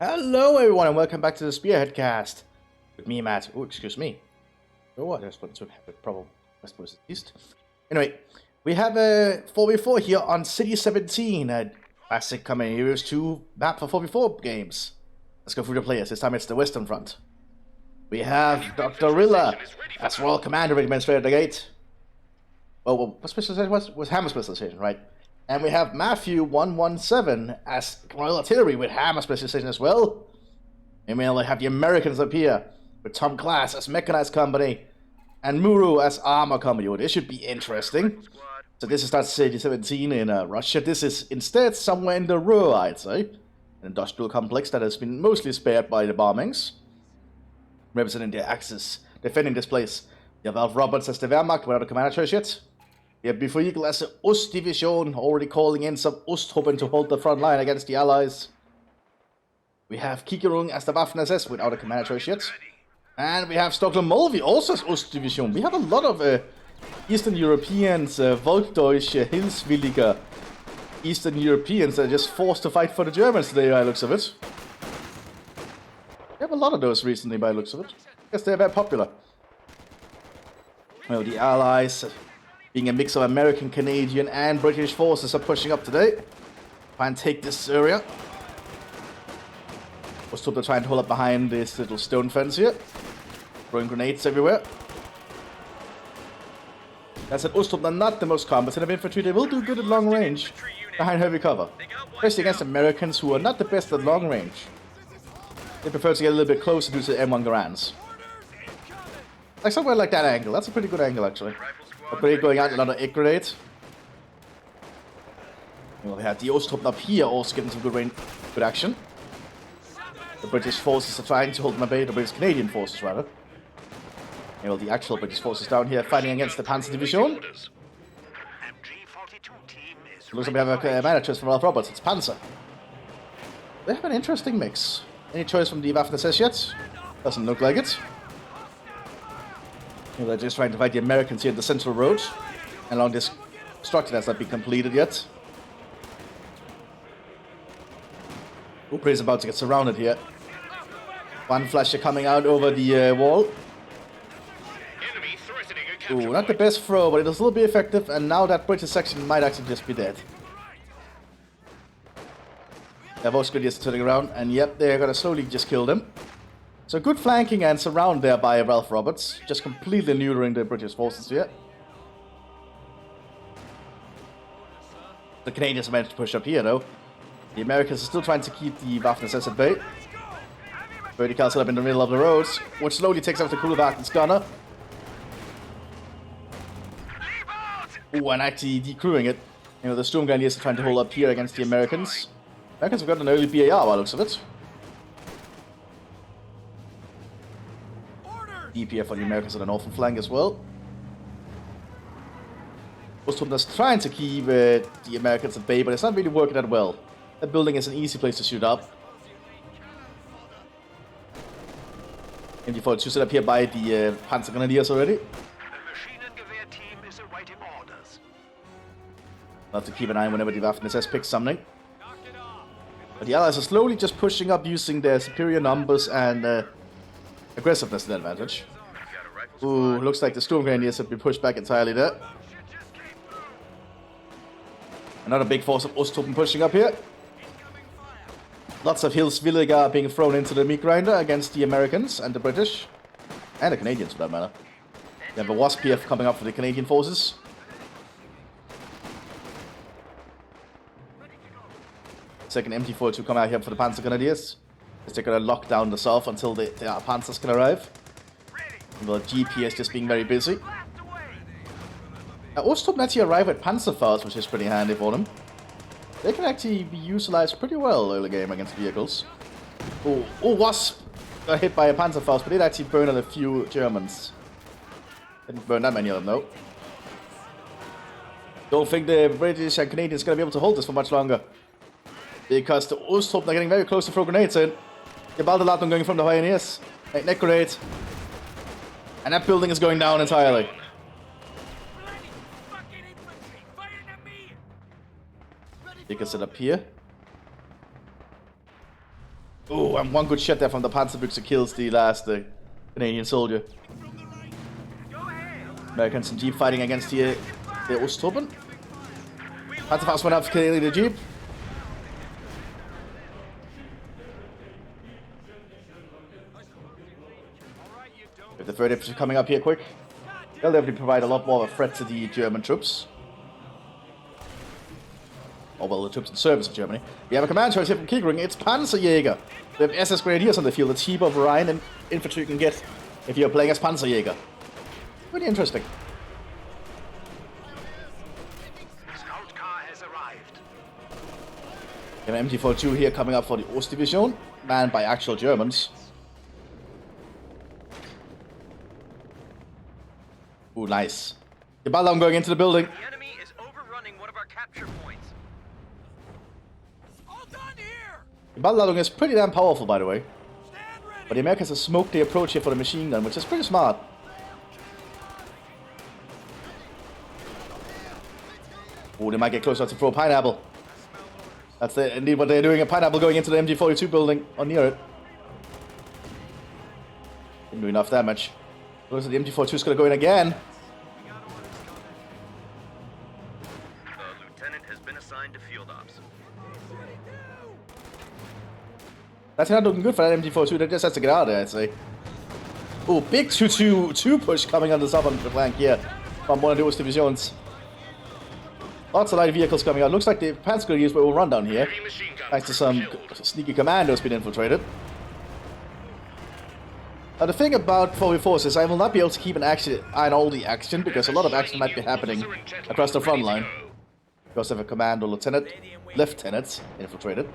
Hello everyone and welcome back to the Spearhead cast with me, Matt. Oh, excuse me. Oh, what? I suppose it's a problem. I suppose at least. Anyway, we have a 4v4 here on City 17, a classic Common Heroes 2 map for 4v4 games. Let's go through the players. This time it's the Western Front. We have Dr. Rilla as Royal Commander Administrator at the gate. Oh, what specialization was Hammer specialization, right? And we have Matthew 117 as Royal Artillery with Hammer specialization as well. And we'll have the Americans up here with Tom Glass as Mechanized Company and Muru as Armor Company. Oh, this should be interesting. So this is not City 17 in Russia. This is instead somewhere in the Ruhr, I'd say. An industrial complex that has been mostly spared by the bombings. Representing the Axis, defending this place. You have Alf Roberts as the Wehrmacht without a commander choice yet. You have Befriegel as the Ostdivision, already calling in some Osttruppen to hold the front line against the Allies. We have Kikerung as the Waffen-SS without a commander choice yet. And we have Stockholm Mulvey also as Ostdivision. We have a lot of Eastern Europeans, Volkdeutsche, Hilfswillige Eastern Europeans that are just forced to fight for the Germans today, by the looks of it. We have a lot of those recently, by the looks of it. I guess they're very popular. Well, the Allies, being a mix of American, Canadian, and British forces, are pushing up today. Try and take this area. Ostruppen are trying to hold up behind this little stone fence here. Throwing grenades everywhere. That's an Ostruppen are not the most competent of infantry. They will do good at long range behind heavy cover. Especially against Americans who are not the best at long range. They prefer to get a little bit closer due to M1 Garans. Like somewhere like that angle. That's a pretty good angle, actually. A grenade going out, another egg grenade. We'll have the Ostruppen up here also getting some good action. The British forces are trying to hold them at bay, the British Canadian forces rather. Well, the actual British forces down here fighting against the Panzer Division. Looks like we have a manager from Alf Roberts, it's Panzer. They have an interesting mix. Any choice from the Waffen-SS yet? Doesn't look like it. They're just trying to fight the Americans here at the Central Road. Along this structure that's not been completed yet. Upre is about to get surrounded here. One flasher coming out over the wall. Ooh, not the best throw, but it was a little bit effective, and now that British section might actually just be dead. Their voice grenadiers turning around, and yep, they're gonna slowly just kill them. So good flanking and surround there by Ralph Roberts, just completely neutering the British forces here. The Canadians managed to push up here though. The Americans are still trying to keep the Waffen-SS at bay. Vertical set up in the middle of the roads, which slowly takes out the Kulwagen's gunner. Ooh, and actually decrewing it. You know, the Storm Grenadiers are trying to hold up here against the Americans. Americans have got an early BAR by the looks of it. DPF for the Americans on the northern flank as well. Ostruppen is trying to keep the Americans at bay, but it's not really working that well. That building is an easy place to shoot up. MD42 set up here by the Panzer Grenadiers already. We'll have to keep an eye whenever the Waffen-SS picks something. But the Allies are slowly just pushing up using their superior numbers and aggressiveness to their advantage. Ooh, looks like the Storm Grenadiers have been pushed back entirely there. Another big force of Osttruppen pushing up here. Lots of Hilfswillige being thrown into the meat grinder against the Americans and the British. And the Canadians for that matter. You have a Wasp here coming up for the Canadian forces. Second MT-42 come out here for the Panzer Grenadiers. They're going to lock down the south until the Panzers can arrive. Well, GP is just being very busy. Ostruppen actually arrive at Panzerfaust, which is pretty handy for them. They can actually be utilized pretty well early game against vehicles. Oh, Wasp got hit by a Panzerfaust, but it actually burned a few Germans. Didn't burn that many of them though. Don't think the British and Canadians are going to be able to hold this for much longer. Because the Osttruppen are getting very close to throw grenades in. The Baldeladung going from the Pioneers. Neck grenade. And that building is going down entirely. You can set up here. Oh, and one good shot there from the Panzerbüchse kills the last Canadian soldier. Americans in Jeep fighting against the Osttruppen. Panzerfaust went up to kill the Jeep. With the third infantry coming up here quick, they'll definitely provide a lot more of a threat to the German troops. Oh well, the troops in service of Germany. We have a command choice here from Kielring. It's Panzerjäger. We have SS Grenadiers on the field. The cheaper variant and infantry you can get if you're playing as Panzerjäger. Pretty interesting. Scout car has arrived. We have an MG42 here coming up for the Ostdivision, manned by actual Germans. Ooh, nice. The Ballon going into the building. The enemy is overrunning one of our capture points. All done here. The Ballon is pretty damn powerful, by the way. But the Americans have smoked the approach here for the machine gun, which is pretty smart. Oh, they might get closer to throw a pineapple. That's indeed what they're doing, a pineapple going into the MG42 building or near it. Didn't do enough damage. Looks like the MG42 is going to go in again. The lieutenant has been assigned to field ops. That's not looking good for that MG42. That just has to get out of there, I'd say. Oh, big 2-2 push coming on the southern flank here from one of those divisions. Lots of light vehicles coming out. Looks like the Panzer Grenadiers will run down here. Thanks to some sneaky commandos being infiltrated. Now the thing about 4v4s is I will not be able to keep an eye on all the action because a lot of action might be happening across the front line. Because of a commando lieutenants infiltrated.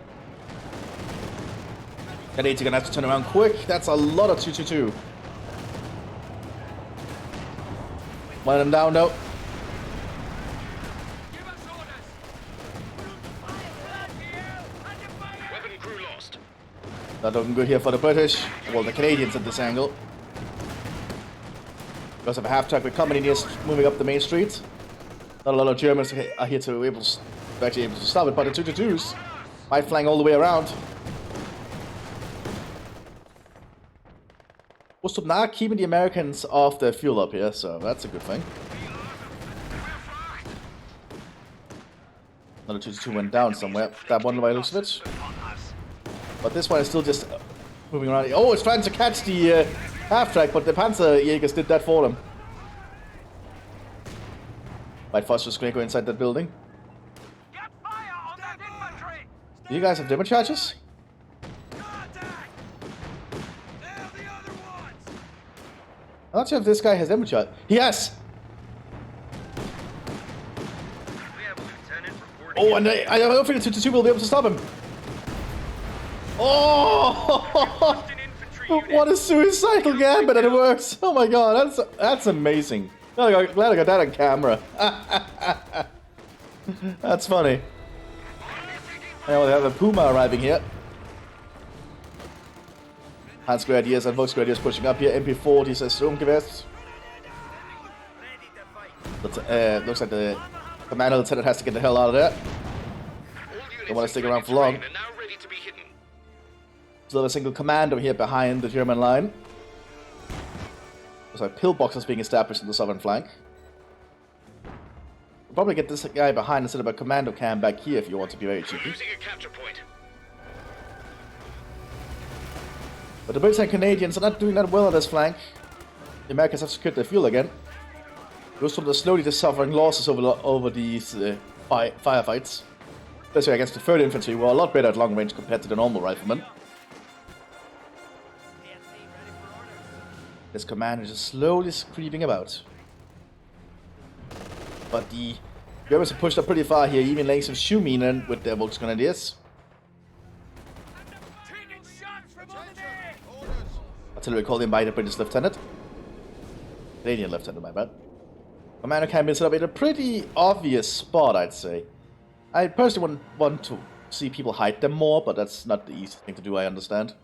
Canadians are gonna have to turn around quick. That's a lot of 2-2-2. One of them down though. Not looking good here for the British. Well, the Canadians at this angle. Because of a half-track with companies moving up the main street. Not a lot of Germans are here to actually able to stop it, but the 2-2-2s might flank all the way around. Ostruppen are keeping the Americans off the fuel up here, so that's a good thing. Another 2-2 went down somewhere. That one by the looks of it. But this one is still just moving around. Oh, it's trying to catch the half-track, but the Panzerjägers did that for them. White Foster's going to go inside that building. Do you guys have demo charges? I'm not sure if this guy has demo charge. Yes! Oh, and I don't think the 2-2 will be able to stop him. Oh! What a suicidal gambit, and it works! Oh my god, that's amazing. Glad I got that on camera. That's funny. Now we have a Puma arriving here. Hans Grenadiers and Volksgrenadiers pushing up here. MP40 says Sturmgewehr. But looks like the commander lieutenant has to get the hell out of there. Don't want to stick around for long. Still a single commando here behind the German line. Looks like pillboxes being established in the southern flank. We'll probably get this guy behind instead of a commando cam back here if you want to be very cheeky. But the Brits and Canadians are not doing that well on this flank. The Americans have secured their fuel again. Goes from the slowly just suffering losses over these firefights. Especially against the 3rd Infantry, who are a lot better at long range compared to the normal riflemen. This commander is just slowly creeping about. But the Germans have pushed up pretty far here, even laying some shoe minen with their Volksgrenadiers. Artillery called in by the British lieutenant. Canadian lieutenant, my bad. Commander can be set up in a pretty obvious spot, I'd say. I personally wouldn't want to see people hide them more, but that's not the easy thing to do, I understand.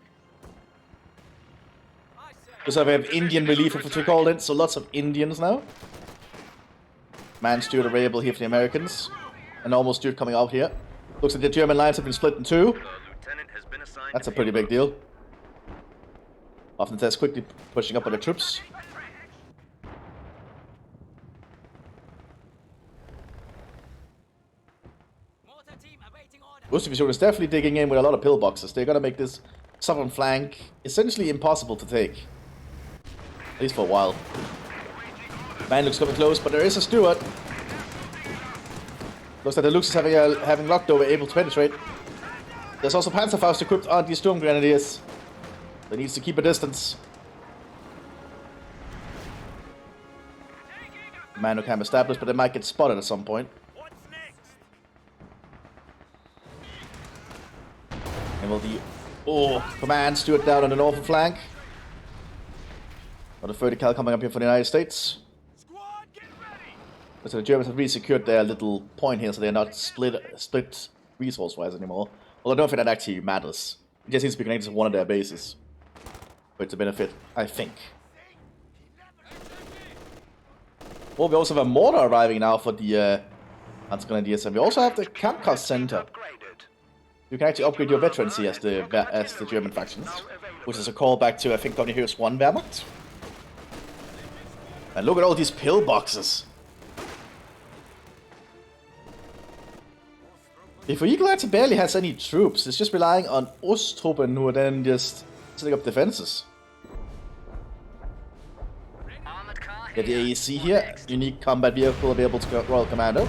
Because I have Indian relief infantry called in, so lots of Indians now. Man steward available here for the Americans. And almost steward coming out here. Looks like the German lines have been split in two. assigned That's a to pretty big payloads. deal. Mthis quickly pushing up on the troops. Most Division is definitely digging in with a lot of pillboxes. They're gonna make this southern flank essentially impossible to take. At least for a while. Man looks coming close, but there is a steward. Looks like the Lux is having locked over, able to penetrate. There's also Panzerfaust equipped on these Storm Grenadiers. They needs to keep a distance. Commando camp established, but they might get spotted at some point. And will the command steward down on the northern flank. Got a 30 cal coming up here for the United States. So the Germans have really secured their little point here, so they're not split resource-wise anymore. Although I don't think that actually matters. It just needs to be connected to one of their bases. For it to benefit, I think. Well, we also have a mortar arriving now for the Grenadiers, and we also have the Camp Cost Center. You can actually upgrade your veterancy as the German factions, which is a callback to, I think, Company Heroes 1 Wehrmacht. And look at all these pillboxes. If Eagle actually barely has any troops, it's just relying on Osttruppen who are then just setting up defenses. Get the AEC here, unique combat vehicle available to Royal Commando.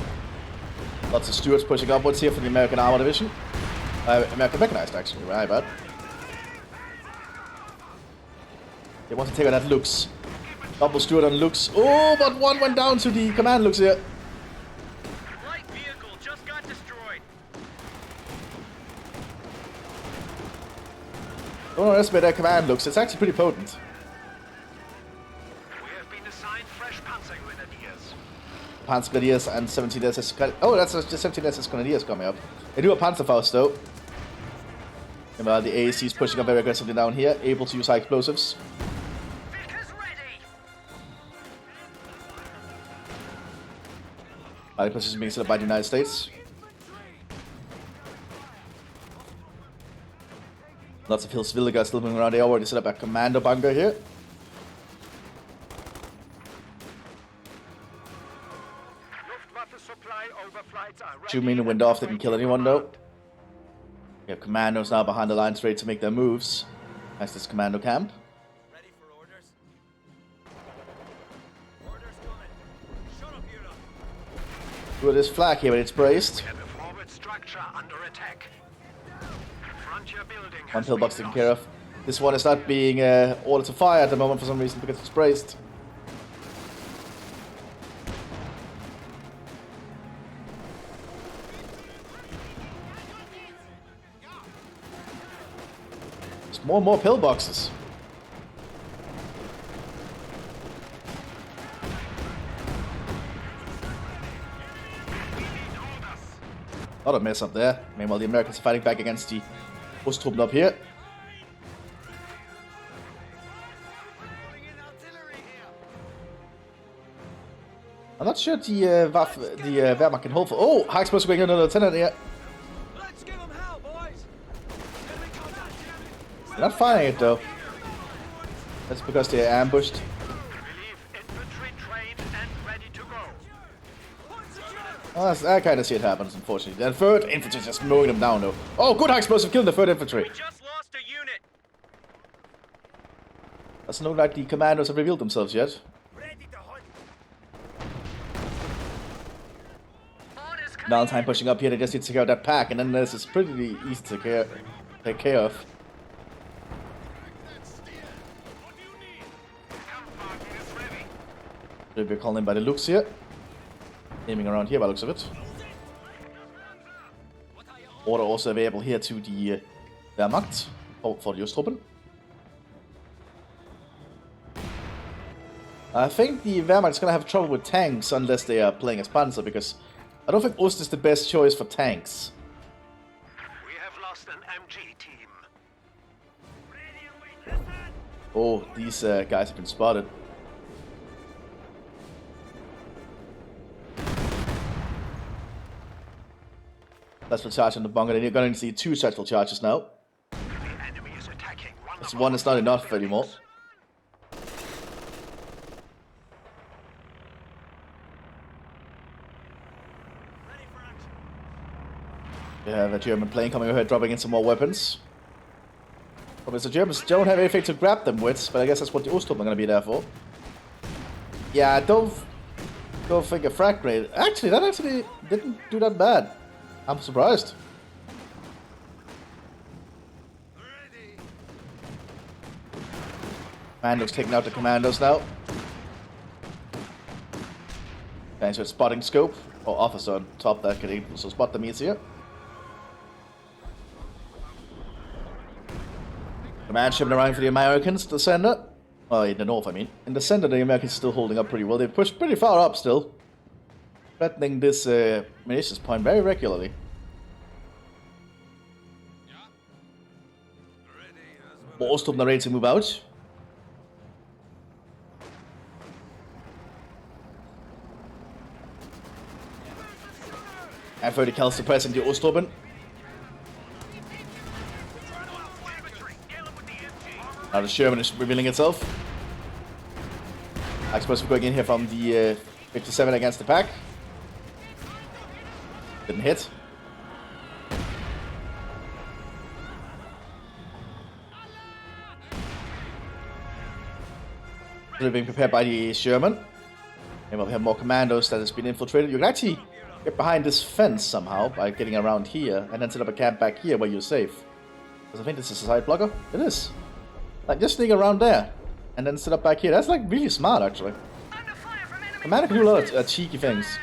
Lots of stewards pushing upwards here for the American Armor Division. American Mechanized, actually, right, but they want to take out that Lux. Double steward on Lux. Oh, but one went down to the command Lux here. Light vehicle just got destroyed. Don't underestimate that command Lux. It's actually pretty potent. We have been assigned fresh Panzer Grenadiers. Panzer Grenadiers and 17 SS. Oh, that's just 17 SS Grenadiers coming up. They do have Panzerfaust though. And while the AAC is pushing up very aggressively down here, able to use high explosives. High position being set up by the United States. Lots of Hills-Villiger still moving around. They already set up a commando bunker here. Two-minute wind off didn't kill anyone though. We have commandos now behind the lines ready to make their moves. That's this commando camp. Ready for orders? Orders coming. Shut up, Europe. Look at this flag here, but it's braced. Have a forward structure under attack. Frontier building. One pillbox taken care of. This one is not being ordered to fire at the moment for some reason because it's braced. There's more and more pillboxes. Not a mess up there. Meanwhile, the Americans are fighting back against the Osttruppen up here. I'm not sure the Wehrmacht can hold for. Oh, high explosive going into the lieutenant here. Let's give them hell, boys. They're not firing it though. That's because they're ambushed. Relief infantry trained and ready to go. Oh, I kind of see it happens, unfortunately. The third infantry is just mowing them down though. Oh, good high explosive killing the third infantry. We just lost a unit. Doesn't look like the commandos have revealed themselves yet. Ready to hunt. Valentine pushing up here, they just need to take out that pack, and then this is pretty easy to take care of. We're calling in by the Lux here. Aiming around here by the looks of it. Order also available here to the Wehrmacht for the Osttruppen. I think the Wehrmacht is going to have trouble with tanks unless they are playing as Panzer, because I don't think Ost is the best choice for tanks. We have lost an MG team. Oh, these guys have been spotted. Successful charge on the bunker. They're going to see two successful charges now. attacking one This of one our is not enough anymore. ready for action. We have a German plane coming overhead, dropping in some more weapons. Probably the Germans don't have anything to grab them with, but I guess that's what the Osturm are going to be there for. Yeah, don't think a frag grenade. Actually, that actually didn't do that bad. I'm surprised. Commandos taking out the commandos now. Thanks for spotting scope. Or officer on top that can also spot them easier. Command ship around for the Americans, the center. Well, in the north, I mean. In the center, the Americans are still holding up pretty well. They pushed pretty far up still. Threatening this munitions point very regularly. Most of them are ready to move out. And vertical suppressing the Osturm. Now the Sherman is revealing itself. I suppose we're going in here from the 57 against the pack. Didn't hit. Still being prepared by the Sherman. And we have more commandos that has been infiltrated. You can actually get behind this fence somehow by getting around here and then set up a camp back here where you're safe. Because I think this is a side blocker. It is. Like, just sneak around there and then set up back here. That's like really smart, actually. Commander can do a lot of cheeky things.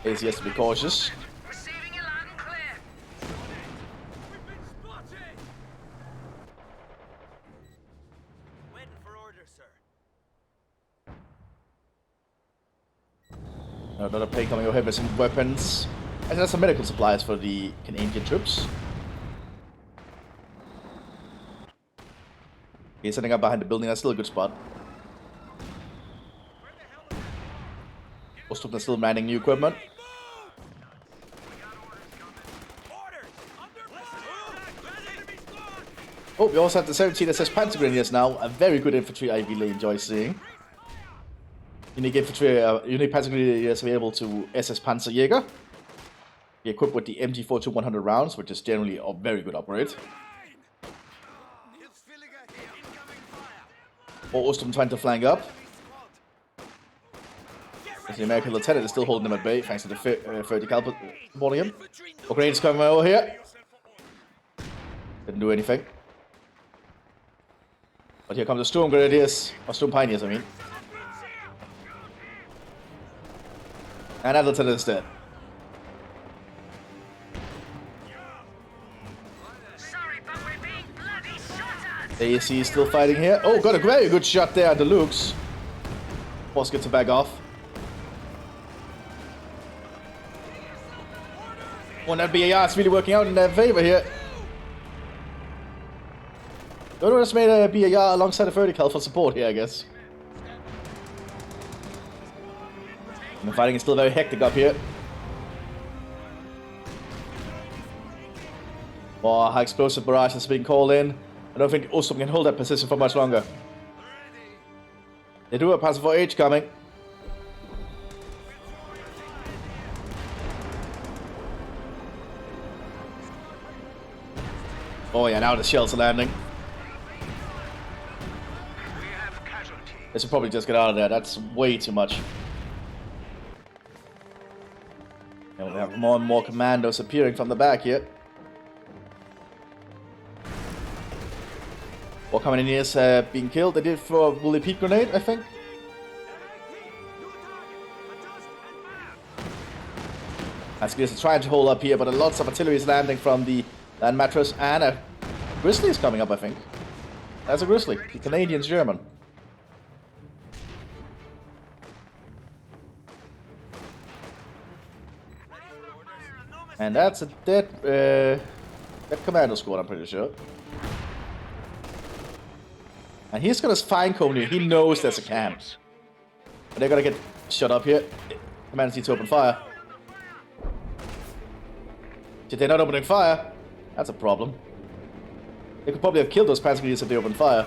He has to be cautious. Another plane coming overhead with some weapons. And there's some medical supplies for the Canadian troops. He's setting up behind the building. That's still a good spot. Most of them still manning new equipment. Oh, we also have the 17 SS Panzer Grenadiers now. A very good infantry I really enjoy seeing. Unique infantry, unique Panzer Grenadiers available to SS Panzerjäger. Be equipped with the MG42 100 rounds, which is generally a very good upgrade. Or Osturm trying to flank up. As the American lieutenant is still holding them at bay, thanks to the vertical supporting him. Ukraine's coming over here. Didn't do anything. But here comes the Storm Grenadiers, or Storm Pioneers, I mean. And that lieutenant is dead. The AC is still fighting here. Oh, got a very good shot there at the Lukes. Boss gets to back off. Oh, that BAR is really working out in their favor here. Don't underestimate a BAR alongside a vertical for support here, I guess. And the fighting is still very hectic up here. Oh, high explosive barrage has been called in. I don't think Osturm can hold that position for much longer. They do have Passive 4H coming. Oh yeah, now the shells are landing. They should probably just get out of there. That's way too much. And we have more and more commandos appearing from the back here. What coming in here is being killed. They did for a Woolly Peak grenade, I think. Askeris is trying to hold up here, but lots of artillery is landing from the land mattress, and a Grizzly is coming up, I think. That's a Grizzly. The Canadian's German. And that's a dead commando squad, I'm pretty sure. And he's gonna fine cone you. He knows there's a camp. But they're gonna get shut up here. Commanders need to open fire. If they're not opening fire, that's a problem. They could probably have killed those Panzer Grenadiers if they opened fire.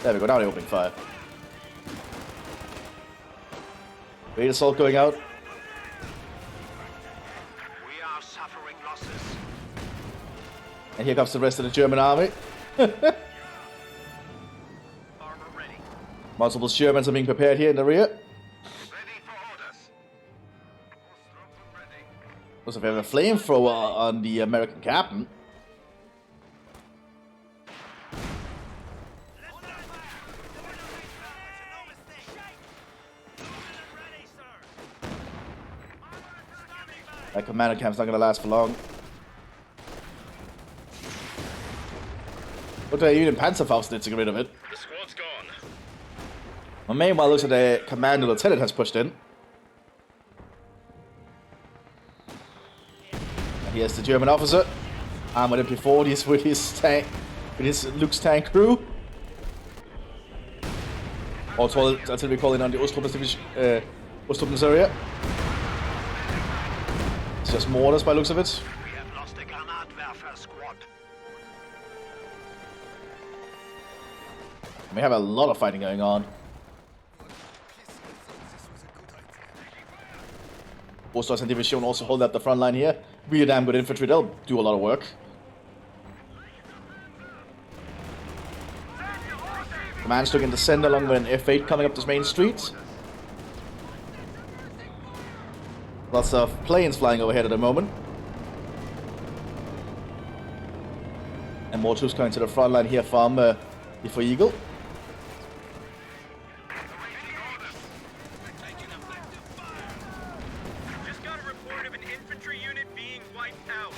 There we go, now they opening fire. Great assault going out. We are suffering losses. And here comes the rest of the German army. Armor ready. Multiple Germans are being prepared here in the rear. Ready for orders. Looks like we have a flamethrower on the American captain. That commander camp's not going to last for long. Look at even Panzerfaust did to get rid of it. The squad's gone. Well, meanwhile, looks like the commander lieutenant has pushed in. And here's the German officer. Armored MP40s with his tank, with his Luke's tank crew. Also, artillery calling on the Ostruppen's division, Ostruppen's area. It's just mortars by looks of it. We have lost a Granatwerfer squad. We have a lot of fighting going on. Ostruppen's division also hold up the front line here. Really damn good infantry. They'll do a lot of work. Command's looking to send along with an F8 coming up this main street. Lots of planes flying overhead at the moment. And more troops coming to the front line here from the Eagle. Just got a report of an infantry unit being wiped out.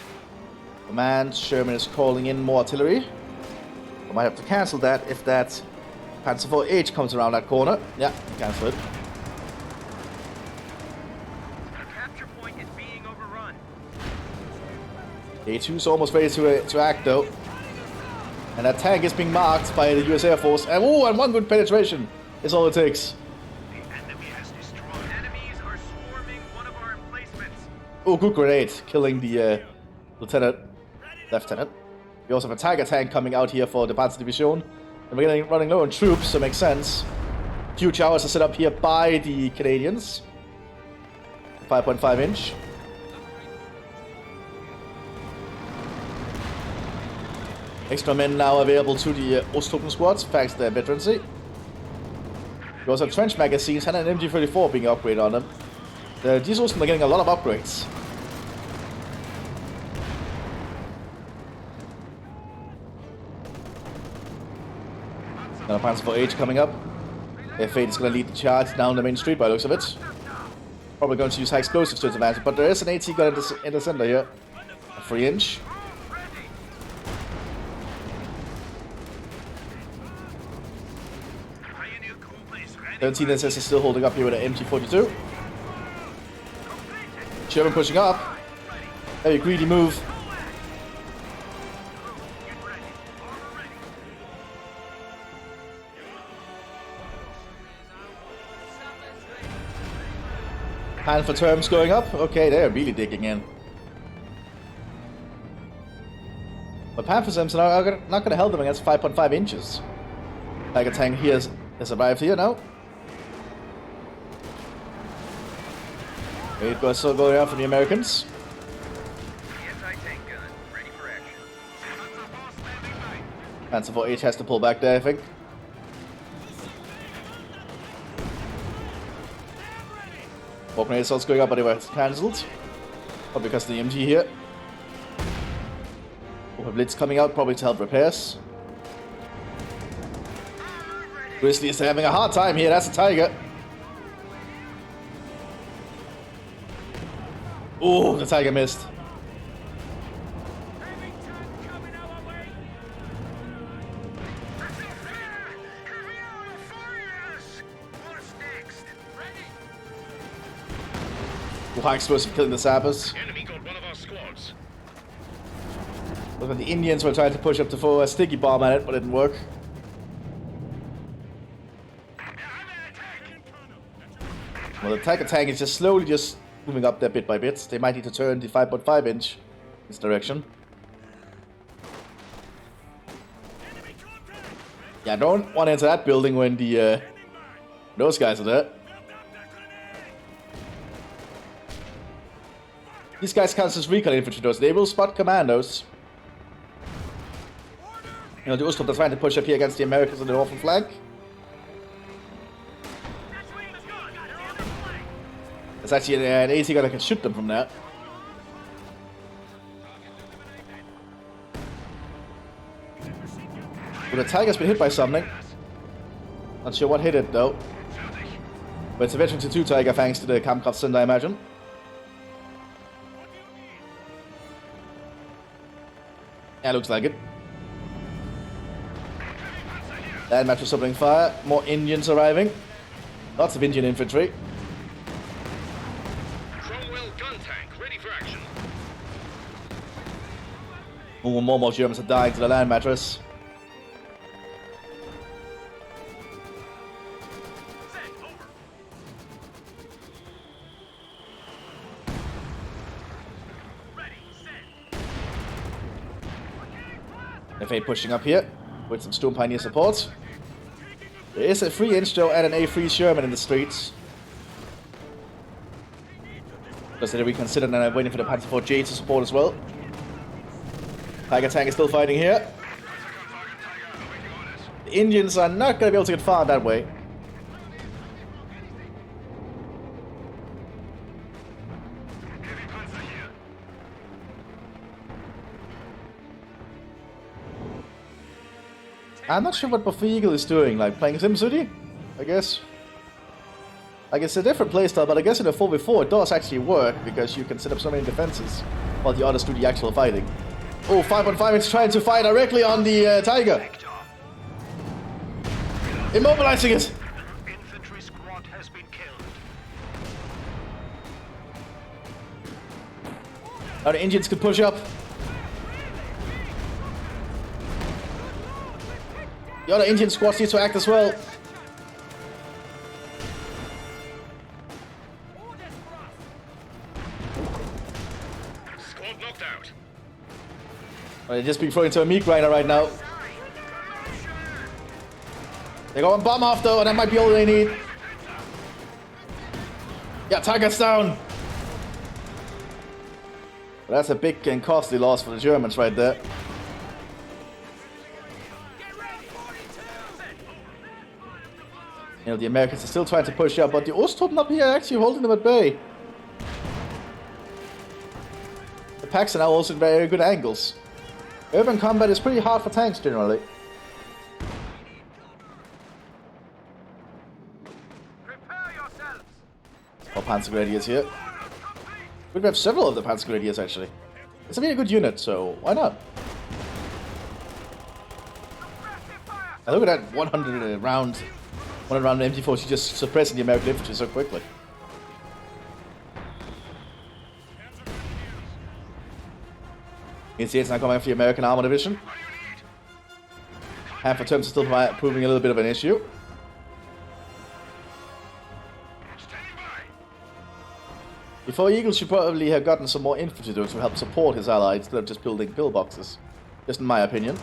Command, Sherman is calling in more artillery. I might have to cancel that if that Panzer IV-H comes around that corner. Yeah, cancel it. A2's almost ready to act though. And that tank is being marked by the US Air Force. And oh, and one good penetration is all it takes. The enemy has destroyed. Enemies are swarming one of our emplacements. Oh, good grenade, killing the lieutenant. We also have a Tiger tank coming out here for the Panzer Division. And we're getting running low on troops, so it makes sense. Huge towers are set up here by the Canadians. 5.5 inch. Extra men now available to the Ostruppen squads, thanks to their veterancy. We also have trench magazines and an MG34 being upgraded on them. These Ostruppen are getting a lot of upgrades. Now Panzer IV-H coming up. F8 is going to lead the charge down the main street by the looks of it. Probably going to use high explosives to its advantage, but there is an AT gun in the center here. A 3-inch. SS is still holding up here with an MT42. Sherman pushing up. Very greedy move. Hand for terms going up. Okay, they're really digging in. But Panthers are not going to hold them against 5.5 inches. Tiger tank here has arrived here now. It goes still going out for the Americans. Anti-tank gun, ready for action. Panzer IV-H has to pull back there, I think. More grenade assaults going up, but they were cancelled. Probably because of the MG here. We'll have Blitz coming out, probably to help repairs. Grizzly is having a hard time here, that's a Tiger. Oh, the Tiger missed. Oh, high explosive killing the sappers. Enemy got one of our squads. Look at the Indians were trying to push up to throw a sticky bomb at it, but it didn't work. Well, the Tiger tank is just slowly moving up there bit by bit. They might need to turn the 5.5 inch in this direction. Yeah, I don't want to enter that building when the those guys are there. These guys count as recon infantry though, so they will spot commandos. You know, the Ustrup are trying to push up here against the Americans on the northern flank. There's actually an AT gun that can shoot them from there. Well, the Tiger's been hit by something. Not sure what hit it though. But it's a veteran to 2 Tiger thanks to the Kampfkraft Sender, I imagine. Yeah, looks like it. Land match was opening fire. More Indians arriving. Lots of Indian infantry. Cromwell gun tank ready for action. More Germans are dying to the land mattress. FA pushing up here with some Storm Pioneer support. There is a 3-inch though and an A3 Sherman in the streets. Just that we considered, and I'm waiting for the Panzer IV J to support as well. Tiger tank is still fighting here. The Indians are not going to be able to get far that way. I'm not sure what Buffy Eagle is doing, like playing SimCity, I guess. Like it's a different playstyle, but I guess in a 4v4 it does actually work because you can set up so many defenses while the others do the actual fighting. Oh, 5.5 is trying to fire directly on the Tiger. Immobilizing it! Infantry squad has been killed. Now the Indians can push up. The other Indian squads need to act as well. Squad knocked out. They're just being thrown into a meat grinder right now. They got one bomb off though, and that might be all they need. Yeah, Tiger's down. But that's a big and costly loss for the Germans right there. You know, the Americans are still trying to push up, but the Osttroppen up here are actually holding them at bay. The packs are now also in very good angles. Urban combat is pretty hard for tanks generally. Prepare yourselves. More Panzer Grenadiers here. We have several of the Panzer Grenadiers actually. It's a really good unit, so why not? And look at that 100 round MT4, she's just suppressing the American infantry so quickly. You can see it's now coming after the American Armor Division. Half of terms are still proving a little bit of an issue. Before Eagle should probably have gotten some more infantry to help support his allies instead of just building pillboxes. Just in my opinion. The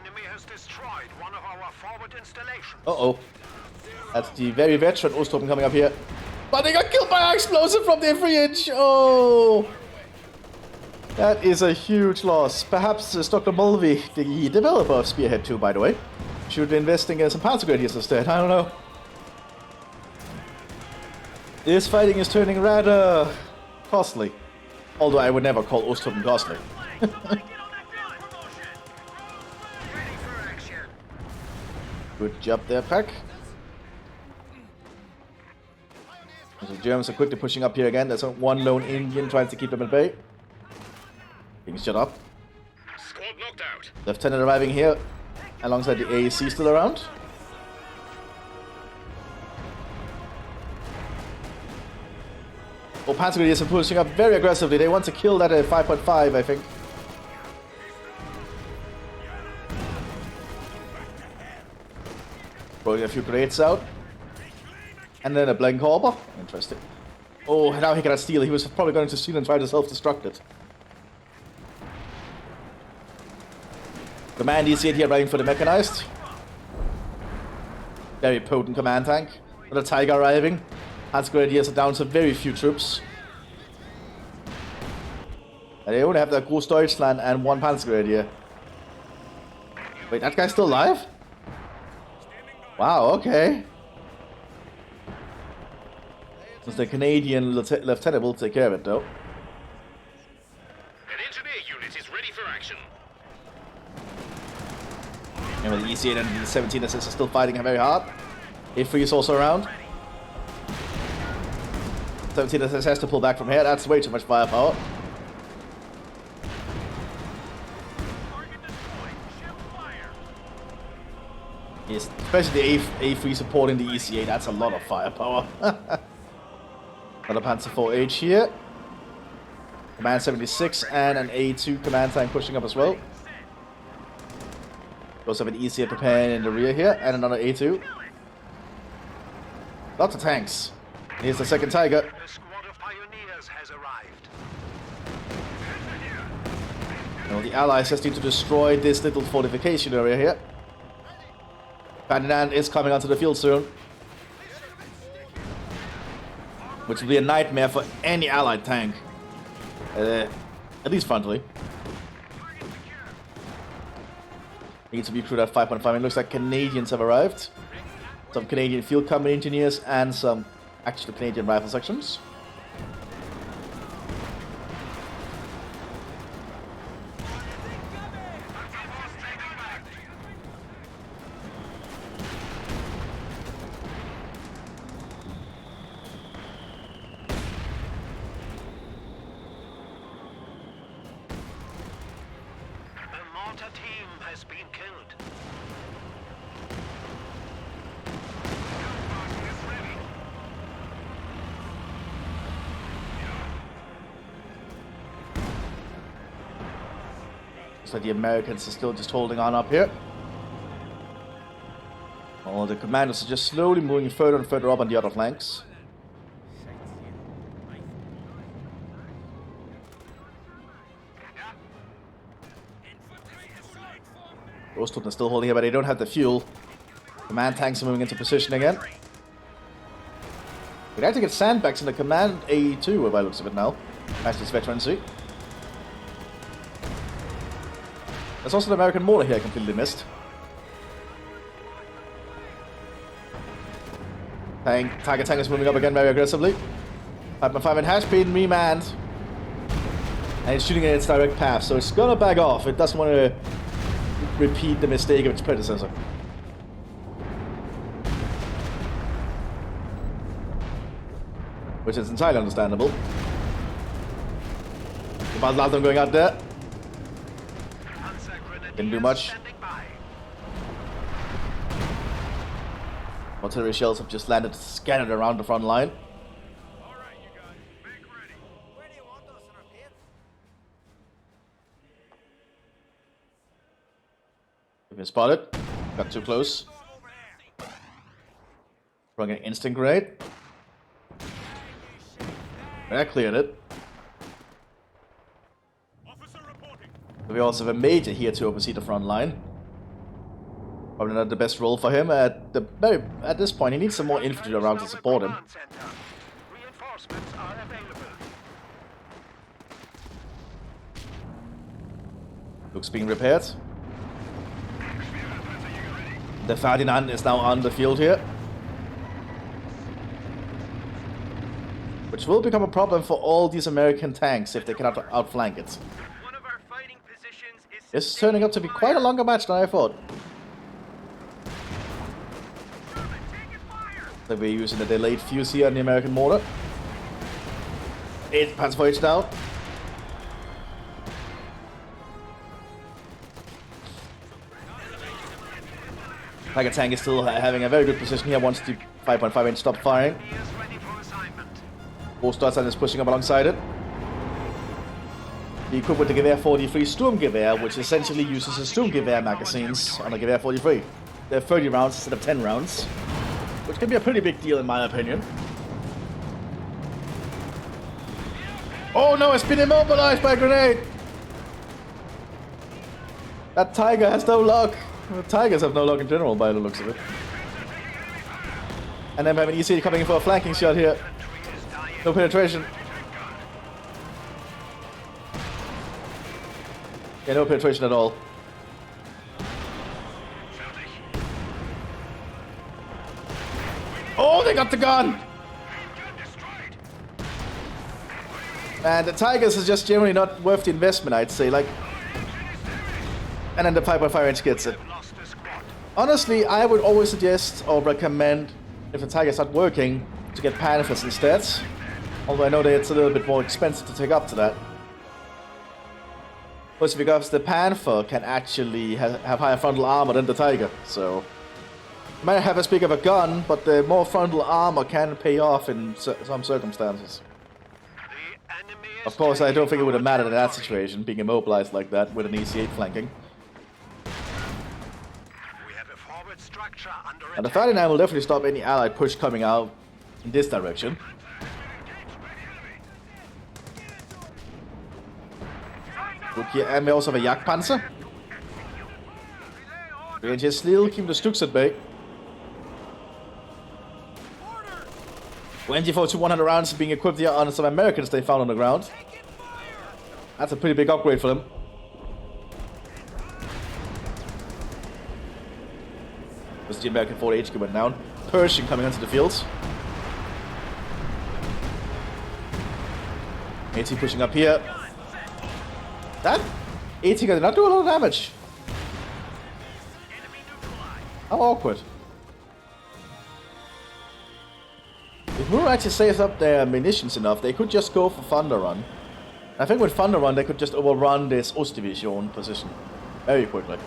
enemy has destroyed one of our forward installations. Uh-oh. That's the very veteran Osttroppen coming up here. But they got killed by an explosive from the 3-inch! Oh! That is a huge loss. Perhaps Dr. Mulvey, the developer of Spearhead 2, by the way, should be investing in some Panzer Grenadiers instead. I don't know. This fighting is turning rather costly. Although I would never call Osttroppen costly. Good job there, Pack. The Germans are quickly pushing up here again. There's one lone Indian trying to keep them at bay. Being shut up. Squad knocked out. Lieutenant arriving here alongside the AEC still around. Oh, Panzer Grenadiers are pushing up very aggressively. They want to kill that 5.5, I think. Throwing a few grenades out. And then a blank harbor. Interesting. Oh, now he cannot steal. He was probably going to steal and try to self-destruct it. Command is here running for the mechanized. Very potent command tank. With a Tiger arriving. Panzer Grenadiers are down to very few troops. And they only have their Großdeutschland and one Panzer Grenadier. Wait, that guy's still alive? Wow, okay. Since the Canadian lieutenant will take care of it, though. An engineer unit is ready for action. And with the EC8 and the 17 SS are still fighting very hard. A3 is also around. 17 SS has to pull back from here. That's way too much firepower. Yes, especially the A3 supporting the ECA, that's a lot of firepower. Another Panzer 4H here. Command 76 and an A2 command tank pushing up as well. We also have an ECA preparing in the rear here, and another A2. Lots of tanks. Here's the second Tiger. A squad of pioneers has arrived. Well, the Allies just need to destroy this little fortification area here. Ferdinand is coming onto the field soon. Which will be a nightmare for any Allied tank. At least frontally. Needs to be crewed at 5.5. It looks like Canadians have arrived. Some Canadian field company engineers and some actual Canadian rifle sections. So the Americans are still just holding on up here. All the commandos are just slowly moving further and further up on the other flanks. Rostock is still holding here, but they don't have the fuel. Command tanks are moving into position again. We'd have to get sandbags in the command A2 by the looks of it now. Nice this veterancy. There's also the American mortar here I completely missed. Tiger tank is moving up again very aggressively. 5.5, it has been remanned. And it's shooting in its direct path, so it's gonna back off. It doesn't want to repeat the mistake of its predecessor. Which is entirely understandable. About last one going out there. Didn't do much. Artillery shells have just landed scattered around the front line. Alright, you guys, make ready. Where do you want us in our pits? We've been spotted. Got too close. Throwing an instant grenade. That cleared it. We also have a major here to oversee the front line. Probably not the best role for him at this point. He needs some more infantry around to support him. Reinforcements are available. Luke's being repaired. The Ferdinand is now on the field here. Which will become a problem for all these American tanks if they cannot outflank it. One of our fighting positions is This is turning out to be quite a longer match than I thought. So we're using a delayed fuse here on the American mortar. 8 Panzer 4H down. Tiger tank is still having a very good position here once the 5.5 inch stopped firing. Großdeutschland is pushing up alongside it. Be equipped with the Gewehr 43 Sturmgewehr, which essentially uses the Sturmgewehr magazines on the Gewehr 43. They're 30 rounds instead of 10 rounds, which can be a pretty big deal in my opinion. Oh no, it's been immobilized by a grenade! That Tiger has no luck. The Tigers have no luck in general by the looks of it. And then we have an EC coming in for a flanking shot here. No penetration. Yeah, no penetration at all. Oh, they got the gun! And the Tigers is just generally not worth the investment, I'd say. Like, and then the 5.5 inch gets it. Honestly, I would always suggest or recommend, if the Tiger's not working, to get Panthers instead. Although I know that it's a little bit more expensive to take up to that. Plus, because the Panther can actually have higher frontal armor than the Tiger, so you might have as big of a gun, but the more frontal armor can pay off in some circumstances. Of course, I don't think it would have mattered in that situation, being immobilized like that with an EC8 flanking. And the 39 will definitely stop any allied push coming out in this direction. Good here, and we also have a Jagdpanzer. We can just still keep the Stuks at bay. 24-100 rounds being equipped here on some Americans they found on the ground. That's a pretty big upgrade for them. As the American 40 HQ went down. Pershing coming onto the fields. AT pushing up here. That AT did not do a lot of damage. How awkward. If Ruhr actually saves up their munitions enough, they could just go for Thunder Run. I think with Thunder Run, they could just overrun this Ostdivision position very quickly.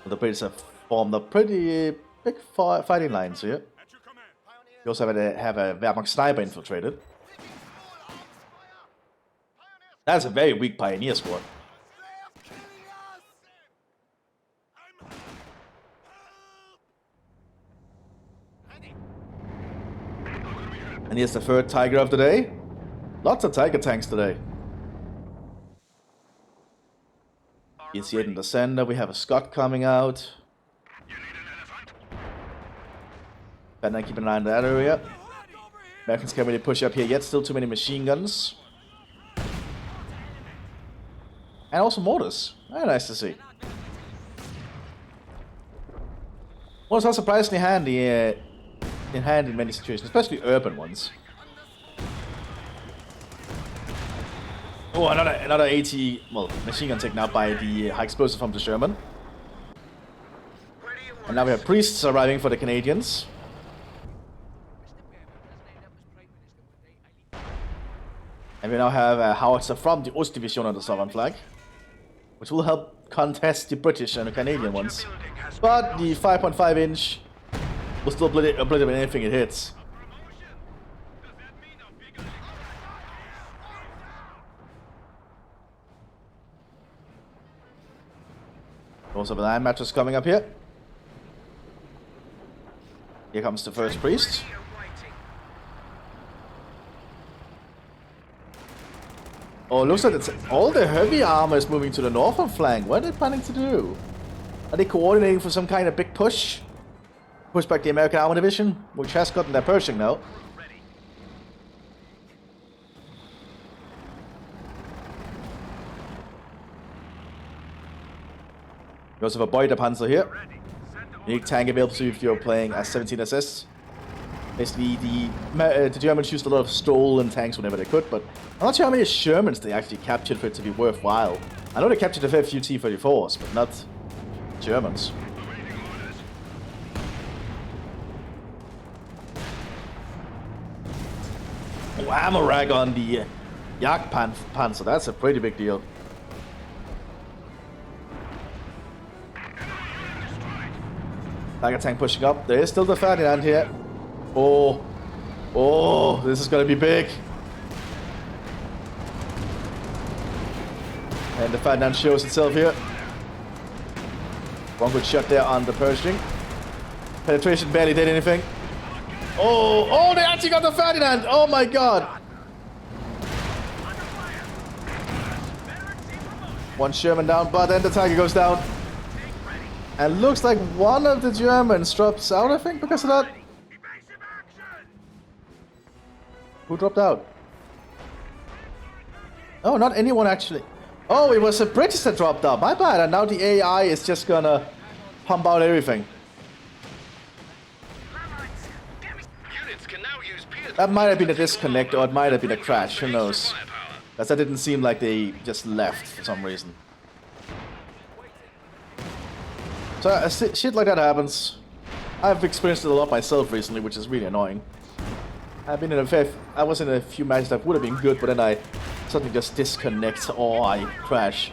The British have formed a pretty big fighting lines here. You also have a Wehrmacht sniper infiltrated. That's a very weak Pioneer squad. And here's the third Tiger of the day. Lots of Tiger tanks today. You see it in the center. We have a Scot coming out. Better keep an eye on that area. Americans can't really push up here yet. Still too many machine guns. And also mortars. Very nice to see. Mortars are surprisingly handy in many situations, especially urban ones. Oh, another AT, well, machine gun taken out by the high explosive from the Sherman. And now we have priests arriving for the Canadians. And we now have a howitzer from the Ostdivision on the southern flank, which will help contest the British and the Canadian ones. But the 5.5 inch will still obliterate anything it hits. Also, the 9 matches coming up here. Here comes the first priest. Oh, it looks like it's all the heavy armor is moving to the northern flank. What are they planning to do? Are they coordinating for some kind of big push? Push back the American Armor Division, which has gotten their Pershing now. We also have a Beuter Panzer here. Unique tank available if you're playing as 17 assists. Basically, the Germans used a lot of stolen tanks whenever they could, but I'm not sure how many Shermans they actually captured for it to be worthwhile. I know they captured a fair few T-34s, but not Germans. Oh, ammo rack on the Jagdpanzer, that's a pretty big deal. Tiger tank pushing up. There is still the Ferdinand here. Oh, this is gonna be big. And the Ferdinand shows itself here. One good shot there on the Pershing. Penetration barely did anything. Oh, they actually got the Ferdinand. Oh my god. One Sherman down, but then the Tiger goes down. And looks like one of the Germans drops out, I think, because of that. Who dropped out? Oh, not anyone actually. Oh, it was a British that dropped out. My bad. And now the AI is just gonna pump out everything. That might have been a disconnect, or it might have been a crash. Who knows? Because that didn't seem like they just left for some reason. So shit like that happens. I've experienced it a lot myself recently, which is really annoying. I was in a few matches that would have been good, but then I suddenly just disconnect or I crash.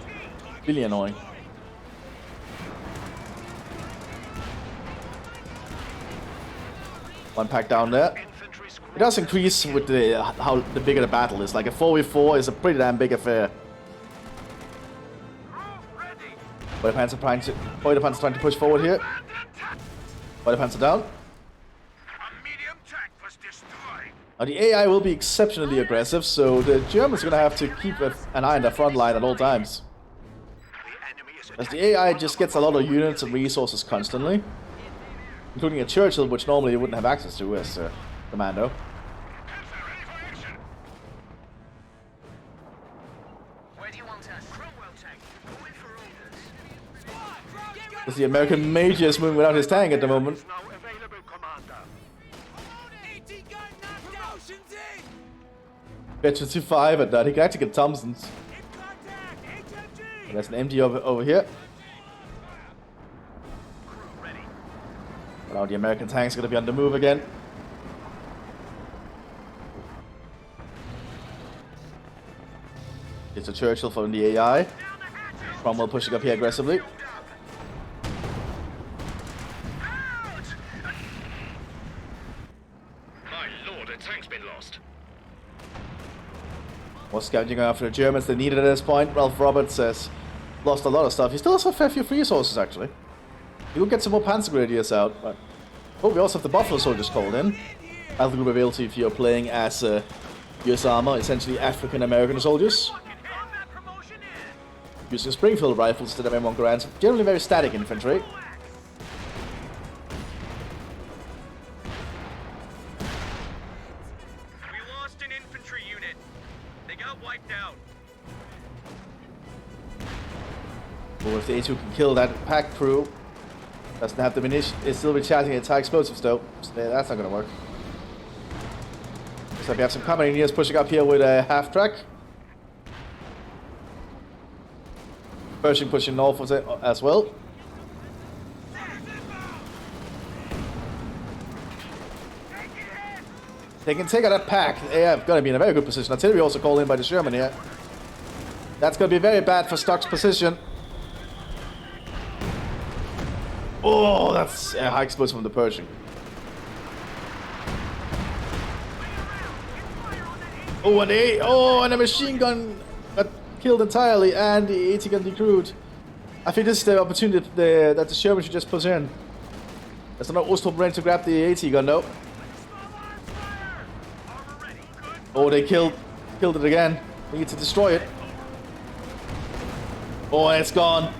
Really annoying. One pack down there. It does increase with how the bigger the battle is. Like a 4v4 is a pretty damn big affair. Boy, the Panzer trying to push forward here. Boy, the Panzer down. Now the AI will be exceptionally aggressive, so the Germans are gonna have to keep an eye on their front line at all times. As the AI just gets a lot of units and resources constantly, including a Churchill, which normally you wouldn't have access to as a commando. Because the American Major is moving without his tank at the moment. Bet 25 at that. He can actually get Thompsons. And there's an MD over here. But now the American tank's gonna be on the move again. It's a Churchill from the AI. Cromwell pushing up here aggressively. More scouting after the Germans they needed at this point. Ralph Roberts has lost a lot of stuff. He still has a fair few resources actually. He will get some more Panzer Grenadiers out. But oh, we also have the Buffalo Soldiers called in. Battle group available if you're playing as US Armor, essentially African American soldiers. Using Springfield rifles instead of M1 Garands. Generally very static infantry. Well, if the A2 can kill that pack crew, doesn't have the munition, it's still be charging its high explosives though, so that's not gonna work. So we have some combat engineers pushing up here with a half track. Pershing pushing north as well. They can take out that pack. They have gonna be in a very good position. Artillery also called in by the Sherman here. That's gonna be very bad for Stock's position. Oh, that's a high explosive from the Pershing. And a machine gun got killed entirely, and the AT gun decrewed. I think this is the opportunity that the Sherman should just push in. There's no Ostrom ready to grab the AT gun, though. Oh, they killed it again. We need to destroy it. Oh, and it's gone.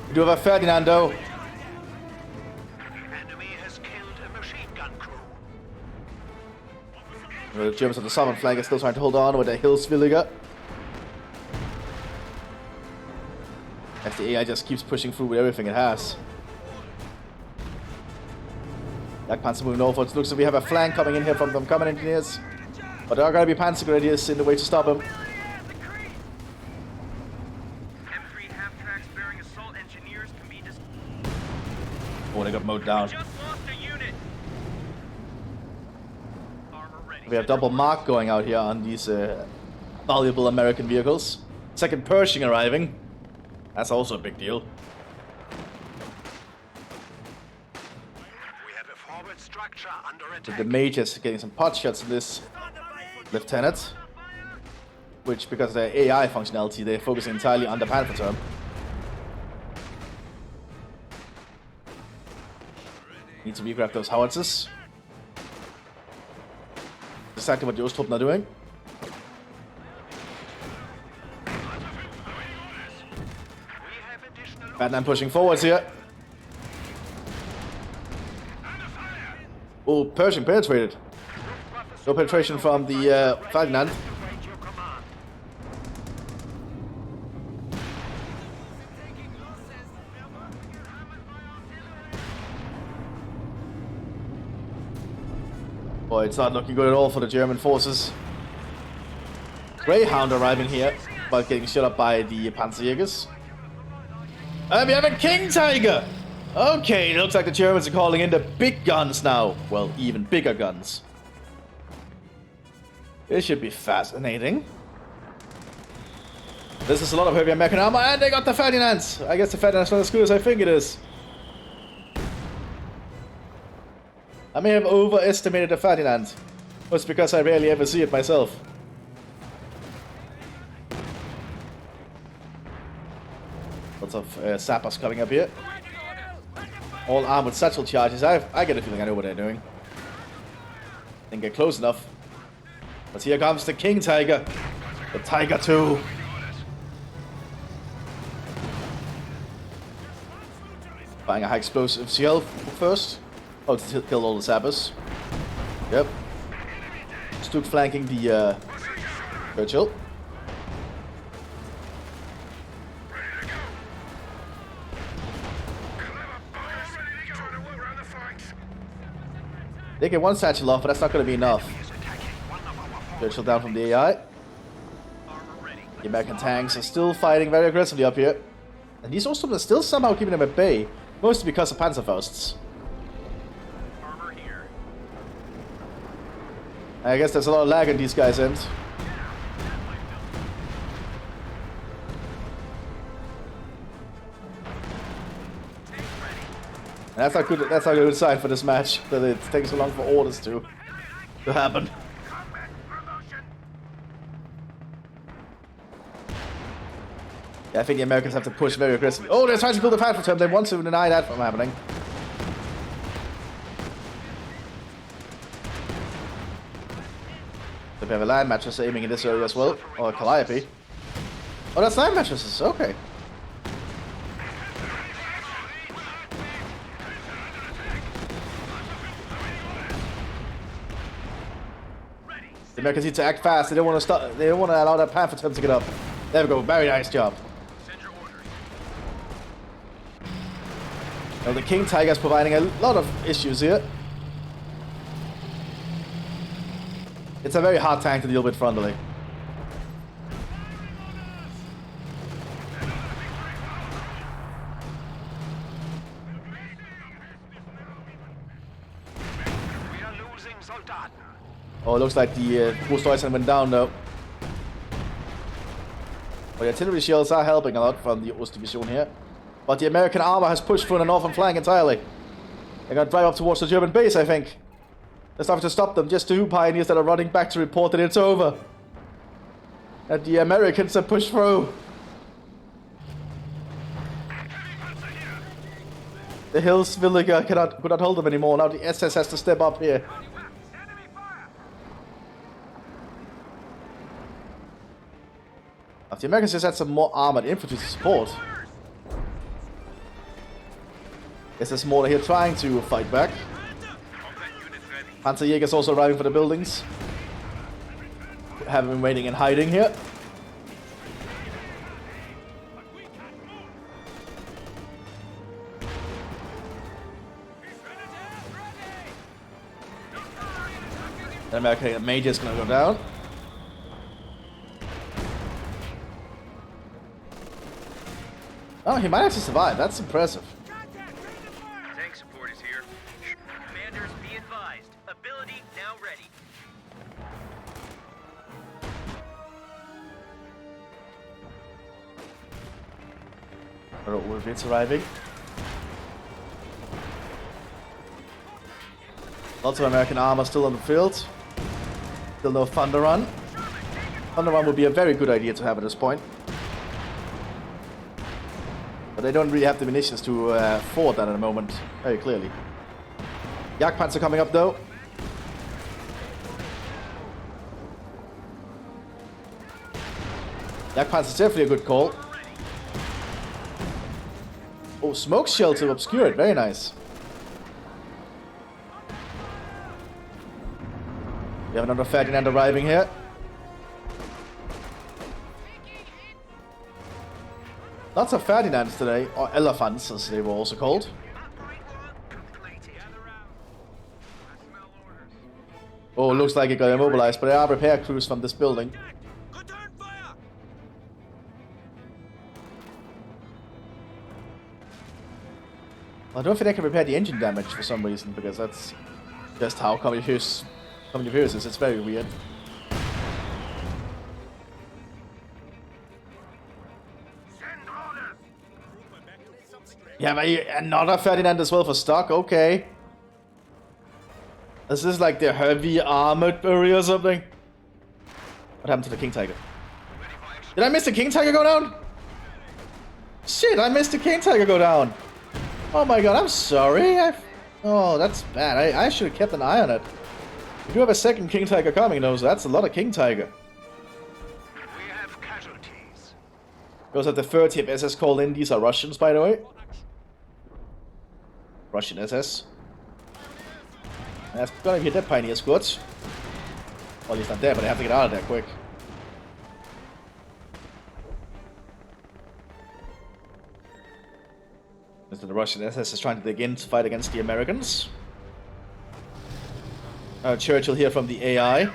We do have a Ferdinand, though. The Germans on the southern flank are still trying to hold on with their Hilfswilliger. As the AI just keeps pushing through with everything it has. Black Panzer moving over. It looks like we have a flank coming in here from them combat engineers. But there are going to be Panzer Grenadiers in the way to stop them. Oh, they got mowed down. We have double mark going out here on these valuable American vehicles. Second Pershing arriving. That's also a big deal. We have a forward structure under attack. With the Majors getting some pot shots in this Lieutenant. Which, because of their AI functionality, they're focusing entirely on the Panther. Need to regrab those howitzers. Exactly what the Osttruppen are doing. Batman pushing forwards here. Oh, Pershing penetrated. No penetration from the Ferdinand. Await your command. Boy, it's not looking good at all for the German forces. Greyhound arriving here, but getting shot up by the Panzerjägers. And we have a King Tiger! Okay, it looks like the Germans are calling in the big guns now. Well, even bigger guns. This should be fascinating. This is a lot of heavy American armor, and they got the Ferdinands! I guess the Ferdinand's not as good as I think it is. I may have overestimated the Ferdinand. That's because I rarely ever see it myself. Lots of sappers coming up here. All armored satchel charges. I get a feeling I know what they're doing. Didn't get close enough. But here comes the King Tiger. The Tiger 2. Buying a high explosive shell first. Oh, to kill all the sappers. Yep. Stood flanking the Churchill. They get one satchel off, but that's not going to be enough. Churchill down from the AI. The American tanks are still fighting very aggressively up here. And these Austrians are still somehow keeping them at bay. Mostly because of Panzerfausts. I guess there's a lot of lag in these guys' end. And that's not good. That's not a good sign for this match that it takes so long for orders to happen. Yeah, I think the Americans have to push very aggressively. Oh, they're trying to build a path for them. They want to deny that from happening. They have a land mattress aiming in this area as well, or a Calliope. Oh, that's land mattresses. Okay. The Americans need to act fast. They don't want to stop. They don't want to allow that path for them to get up. There we go. Very nice job. Now the King Tiger is providing a lot of issues here. It's a very hard tank to deal with frontally. We are losing Soldaten. Oh, it looks like the Großdeutschland went down though. But the artillery shells are helping a lot from the Ostdivision here. But the American armor has pushed through the northern flank entirely. They're gonna drive up towards the German base, I think. There's nothing to stop them, just two pioneers that are running back to report that it's over. And the Americans are pushed through. The Hills Villager could not hold them anymore. Now the SS has to step up here. If the Americans just had some more armored infantry to support. Guess there's more here trying to fight back. Panzerjägers also arriving for the buildings. Haven't been waiting and hiding here. The American Major is going to go down. Oh, he might actually survive. That's impressive. Tank support is here. Commanders, be advised. Ability now ready. Alright, it's arriving. Lots of American armor still on the field. Still no Thunder Run. Thunder Run would be a very good idea to have at this point. But they don't really have the munitions to forward that at the moment, very clearly. Jagdpanzer coming up though. Jagdpanzer is definitely a good call. Oh, smoke shell to obscure it, very nice. have another Ferdinand arriving here. Lots of Ferdinands today, or elephants as they were also called. Oh, looks like it got immobilized, but there are repair crews from this building. I don't think I can repair the engine damage for some reason, because that's just how Communifeus is. It's very weird. Yeah, but another Ferdinand as well for stock? Okay. Is this like the heavy armored barrier or something? What happened to the King Tiger? Did I miss the King Tiger go down? Shit, I missed the King Tiger go down. Oh my god, I'm sorry. Oh, that's bad. I should have kept an eye on it. We do have a second King Tiger coming though, so that's a lot of King Tiger. We have casualties. Those are the 30th SS called in. These are Russians, by the way. Russian SS. That's gonna be a dead Pioneer squad. Well, he's not there, but I have to get out of there quick. The Russian SS is trying to dig in to fight against the Americans. Churchill here from the AI.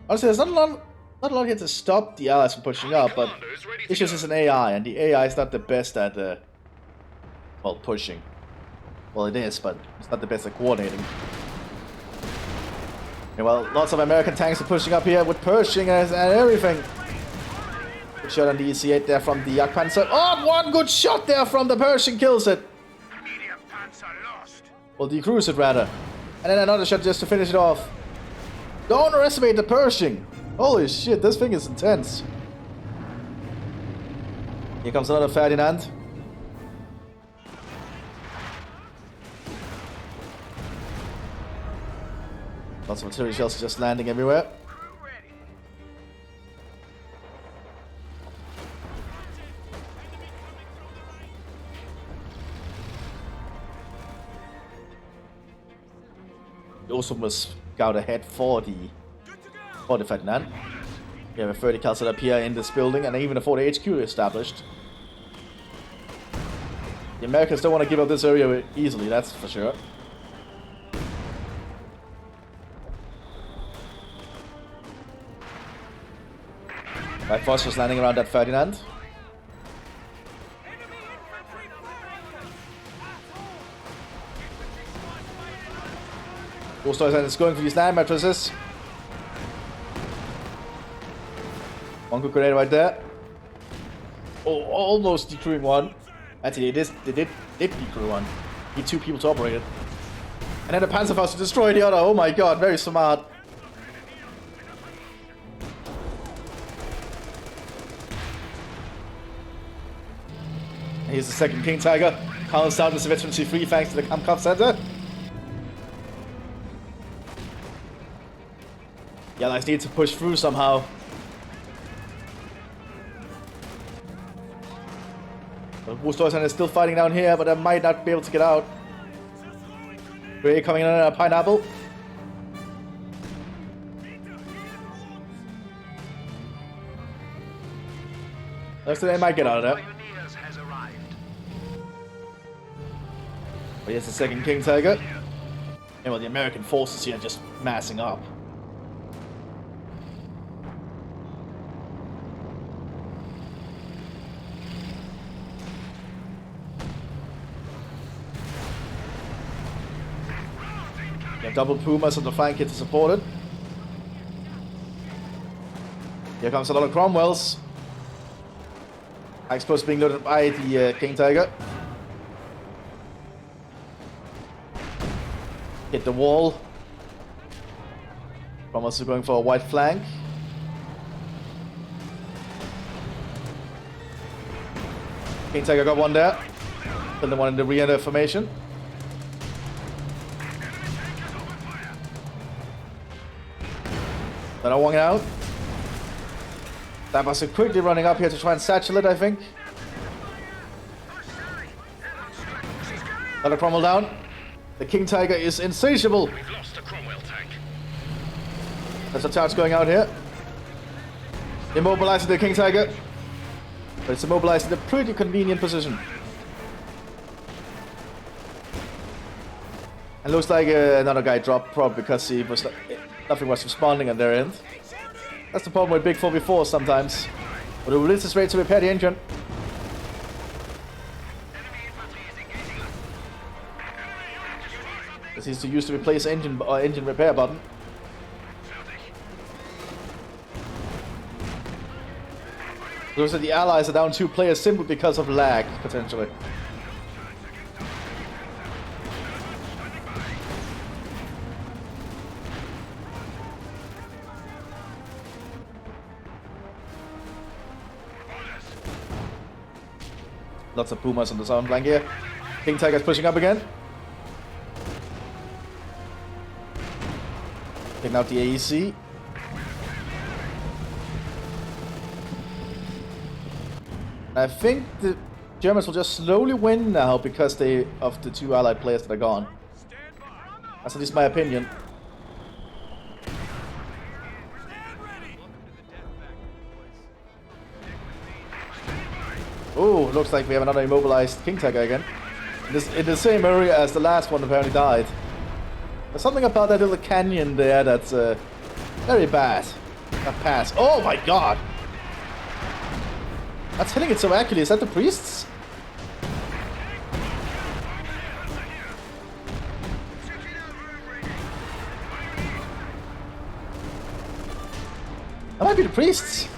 Honestly, there's not a lot here to stop the Allies from pushing up, but it's just an AI, and the AI is not the best at, well, pushing. Well, it is, but it's not the best at coordinating. Yeah, well, lots of American tanks are pushing up here with Pershing and everything. Good shot on the EC-8 there from the Jagdpanzer. Oh, one good shot there from the Pershing kills it. Medium Panzer lost. Well, decruise it rather. And then another shot just to finish it off. Don't underestimate the Pershing. Holy shit, this thing is intense. Here comes another Ferdinand. Lots of artillery shells just landing everywhere. We also must scout ahead for the Ferdinand. We have a 30 cal set up here in this building, and even a 40 HQ established. The Americans don't want to give up this area easily, that's for sure. Right, Foster's landing around that Ferdinand. Ghost is going for these land mattresses. One good grenade right there. Oh, almost decrewing one. Actually, they did decrew one. Need 2 people to operate it. And then the Panzerfaust to destroy the other. Oh my god, very smart. Here's the second King Tiger. Counts down this veteran C3 thanks to the Kampfkraft Center. The Allies need to push through somehow. Wusterhausen is still fighting down here, but I might not be able to get out. Gray coming in on a pineapple. Looks like they might get out of there. But here's the second King Tiger. And well, the American forces here are just massing up. You have double Pumas on the flank here to support it. Here comes a lot of Cromwells. Tanks being loaded by the King Tiger. Hit the wall. Cromwells are going for a white flank. King Tiger got one there. Then the one in the rear formation. Another one out. That was quickly running up here to try and satchel it, I think. Another Cromwell down. The King Tiger is insatiable. We've lost a Cromwell tank. There's a charge going out here. Immobilizing the King Tiger. But it's immobilized in a pretty convenient position. And looks like another guy dropped probably because he was nothing was responding on their end. That's the problem with big 4v4 sometimes. But the Realism is ready to repair the engine. This is to use to replace engine repair button. Looks like the allies are down 2 players simply because of lag, potentially. Lots of Pumas on the sound flank here. King Tiger's pushing up again. Taking out the AEC. I think the Germans will just slowly win now because of the 2 allied players that are gone. That's at least my opinion. Oh, looks like we have another immobilized King Tiger again. In the same area as the last one apparently died. There's something about that little canyon there that's very bad. That pass. Oh my god! That's hitting it so accurately. Is that the priests? That might be the priests.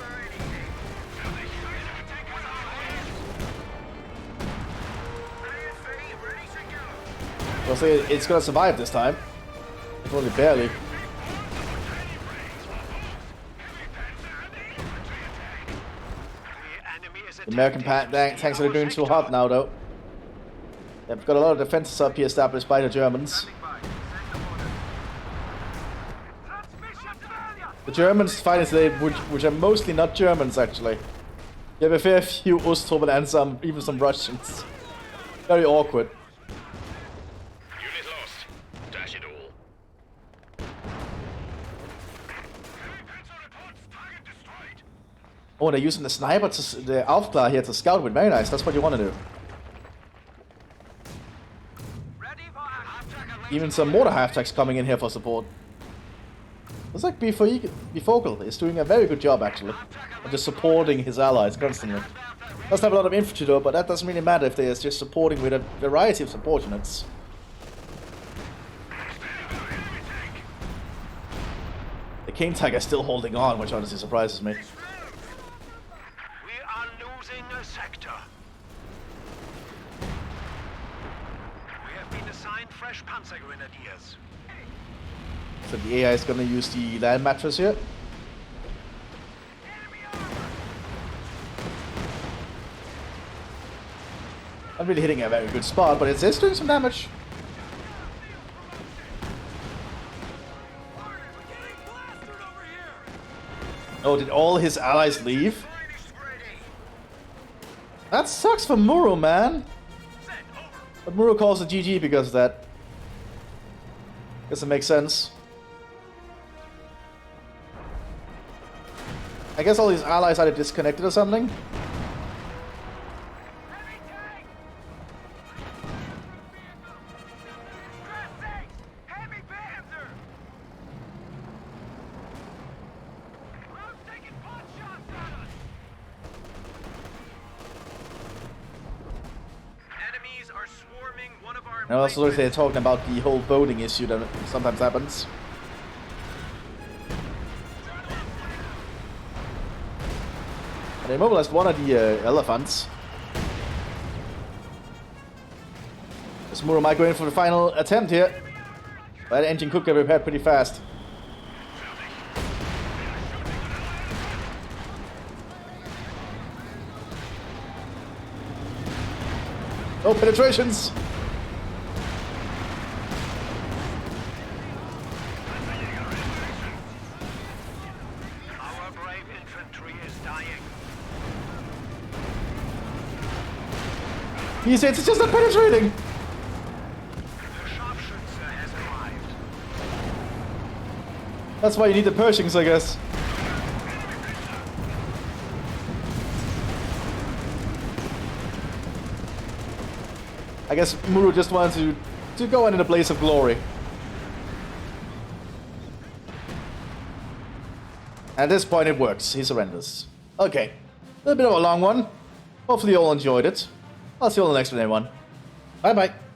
I'll say it's gonna survive this time. If only barely. The American tanks are doing too hot now, though. They've got a lot of defenses up here established by the Germans. The Germans fighting today, which are mostly not Germans, actually. You have a fair few Osttropen and even some Russians. Very awkward. Unit lost. Dash it all. Oh, they're using the sniper, the Aufklar here to scout with. Very nice. That's what you want to do. Even some mortar half-tracks coming in here for support. Looks like Bifogel is doing a very good job, actually, of just supporting his allies constantly. Doesn't have a lot of infantry though, but that doesn't really matter if they're just supporting with a variety of support units. The King Tiger is still holding on, which honestly surprises me. We are losing a sector. We have been assigned fresh Panzergrenadiers. So the AI is going to use the land mattress here. Not really hitting a very good spot, but it's doing some damage. Oh, did all his allies leave? That sucks for Muro, man. But Muro calls it GG because of that. Guess it makes sense. I guess all these allies either disconnected or something. And also look, they're talking about the whole voting issue that sometimes happens. They immobilized one of the elephants. This Muro might go in for the final attempt here. But the engine could get repaired pretty fast. Oh, penetrations! Our brave infantry is dying. He says it's just not penetrating! That's why you need the Pershings, I guess. I guess Muru just wanted to go into the blaze of glory. At this point it works, he surrenders. Okay, a little bit of a long one. Hopefully you all enjoyed it. I'll see you all in the next one, everyone. Bye bye.